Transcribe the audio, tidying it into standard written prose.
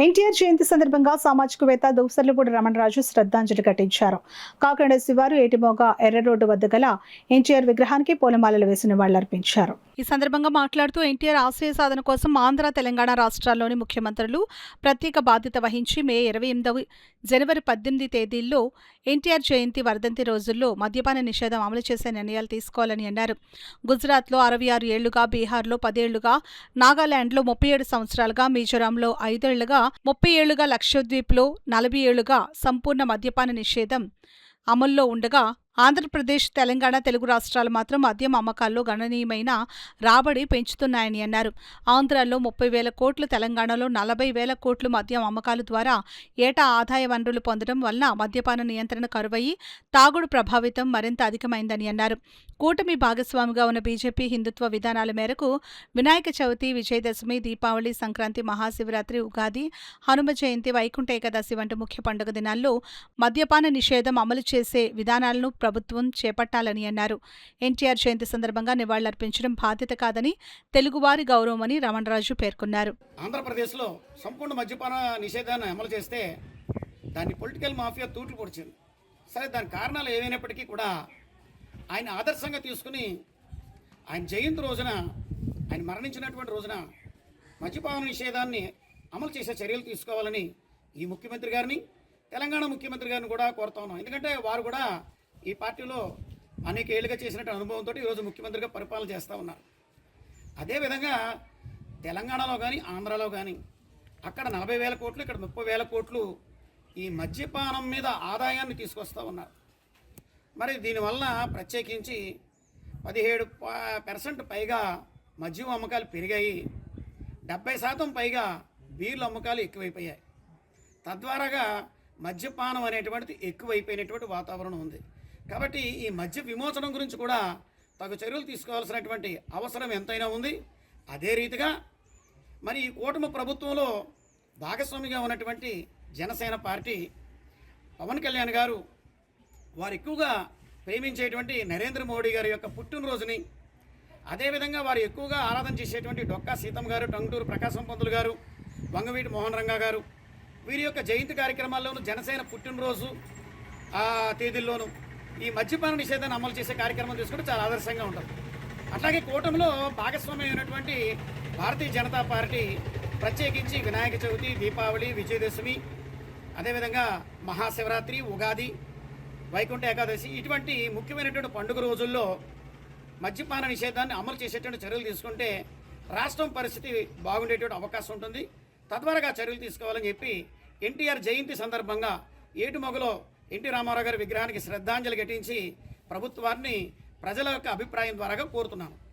ఎన్టీఆర్ జయంతి సందర్భంగా సామాజికవేత్త దోసర్లపూడి రమణరాజు శ్రద్ధాంజలి ఘటించారు. కాకినాడ శివారు ఏటిమోగ ఎర్ర రోడ్డు వద్ద గల ఎన్టీఆర్ విగ్రహానికి పూలమాలలు వేసి నివాళులర్పించారు. ఈ సందర్భంగా మాట్లాడుతూ ఎన్టీఆర్ ఆశయ సాధన కోసం ఆంధ్ర, తెలంగాణ రాష్ట్రాల్లోని ముఖ్యమంత్రులు ప్రత్యేక బాధ్యత వహించి మే 28, జనవరి 18 తేదీల్లో ఎన్టీఆర్ జయంతి వర్ధంతి రోజుల్లో మద్యపాన నిషేధం అమలు చేసే నిర్ణయాలు తీసుకోవాలని అన్నారు. గుజరాత్లో 66 ఏళ్లుగా, బీహార్లో 10 ఏళ్లుగా, నాగాలాండ్లో 37 సంవత్సరాలుగా, మిజోరాంలో 5 ఏళ్లుగా, 30 ఏళ్లుగా, లక్షద్వీప్లో 40 ఏళ్లుగా సంపూర్ణ మద్యపాన నిషేధం అమల్లో ఉండగా ఆంధ్రప్రదేశ్, తెలంగాణ, తెలుగు రాష్ట్రాలు మాత్రం మద్యం అమ్మకాల్లో గణనీయమైన రాబడి పెంచుతున్నాయని అన్నారు. ఆంధ్రాలో 30,000 కోట్లు, తెలంగాణలో 40,000 కోట్లు మద్యం అమ్మకాల ద్వారా ఏటా ఆదాయ వనరులు పొందడం వలన మద్యపాన నియంత్రణ కరువయ్యి తాగుడు ప్రభావితం మరింత అధికమైందని అన్నారు. కూటమి భాగస్వామిగా ఉన్న బీజేపీ హిందుత్వ విధానాల మేరకు వినాయక చవితి, విజయదశమి, దీపావళి, సంక్రాంతి, మహాశివరాత్రి, ఉగాది, హనుమ జయంతి, వైకుంఠ ఏకాదశి వంటి ముఖ్య పండుగ దినాల్లో మద్యపాన నిషేధం అమలు చేసే విధానాలను ప్రభుత్వం చేపట్టాలని అన్నారు. ఎన్టీఆర్ జయంతి సందర్భంగా నివాళులర్పించడం బాధ్యత కాదని, తెలుగువారి గౌరవమని రమణరాజు పేర్కొన్నారు. ఆంధ్రప్రదేశ్లో సంపూర్ణ మద్యపాన నిషేధాన్ని అమలు చేస్తే దాన్ని పొలిటికల్ మాఫియా తూట్లు పొడిచింది. సరే, దాని కారణాలు ఏమైనప్పటికీ కూడా ఆయన ఆదర్శంగా తీసుకుని ఆయన జయంతి రోజున, ఆయన మరణించినటువంటి రోజున మద్యపాన నిషేధాన్ని అమలు చేసే చర్యలు తీసుకోవాలని ఈ ముఖ్యమంత్రి గారిని, తెలంగాణ ముఖ్యమంత్రి గారిని కూడా కోరుతా ఉన్నాం. ఎందుకంటే వారు కూడా ఈ పార్టీలో అనేక ఏళ్ళుగా చేసినట్టు అనుభవంతో ఈరోజు ముఖ్యమంత్రిగా పరిపాలన చేస్తూ ఉన్నారు. అదేవిధంగా తెలంగాణలో కానీ, ఆంధ్రాలో కానీ అక్కడ 40,000 కోట్లు, ఇక్కడ 30,000 కోట్లు ఈ మద్యపానం మీద ఆదాయాన్ని తీసుకొస్తూ ఉన్నారు. మరి దీనివల్ల ప్రత్యేకించి 17% పైగా మద్యం అమ్మకాలు పెరిగాయి. 70% పైగా బీర్ల అమ్మకాలు ఎక్కువైపోయాయి. తద్వారాగా మద్యపానం అనేటువంటిది ఎక్కువైపోయినటువంటి వాతావరణం ఉంది. కాబట్టి ఈ మద్య విమోచనం గురించి కూడా తగు చర్యలు తీసుకోవాల్సినటువంటి అవసరం ఎంతైనా ఉంది. అదే రీతిగా మరి ఈ కూటమి ప్రభుత్వంలో భాగస్వామిగా ఉన్నటువంటి జనసేన పార్టీ, పవన్ కళ్యాణ్ గారు వారు ఎక్కువగా ప్రేమించేటువంటి నరేంద్ర మోడీ గారి యొక్క పుట్టినరోజుని, అదేవిధంగా వారు ఎక్కువగా ఆరాధన చేసేటువంటి డొక్కా సీతమ్మ గారు, టంగుటూరు ప్రకాశం పంతులు గారు, వంగవీటి మోహన్ రంగా గారు, వీరి యొక్క జయంతి కార్యక్రమాల్లోనూ, జనసేన పుట్టినరోజు ఆ తేదీల్లోనూ ఈ మద్యపాన నిషేధాన్ని అమలు చేసే కార్యక్రమం తీసుకుంటే చాలా ఆదర్శంగా ఉంటుంది. అట్లాగే కూటమిలో భాగస్వామ్యం అయినటువంటి భారతీయ జనతా పార్టీ ప్రత్యేకించి వినాయక చవితి, దీపావళి, విజయదశమి, అదేవిధంగా మహాశివరాత్రి, ఉగాది, వైకుంఠ ఏకాదశి ఇటువంటి ముఖ్యమైనటువంటి పండుగ రోజుల్లో మద్యపాన నిషేధాన్ని అమలు చేసేటువంటి చర్యలు తీసుకుంటే రాష్ట్రం పరిస్థితి బాగుండేటువంటి అవకాశం ఉంటుంది. తద్వారాగా చర్యలు తీసుకోవాలని చెప్పి ఎన్టీఆర్ జయంతి సందర్భంగా ఏటిమొగలో ఎన్టీ రామారావు గారి విగ్రహానికి శ్రద్ధాంజలి ఘటించి ప్రభుత్వాన్ని ప్రజల యొక్క అభిప్రాయం ద్వారాగా కోరుతున్నాను.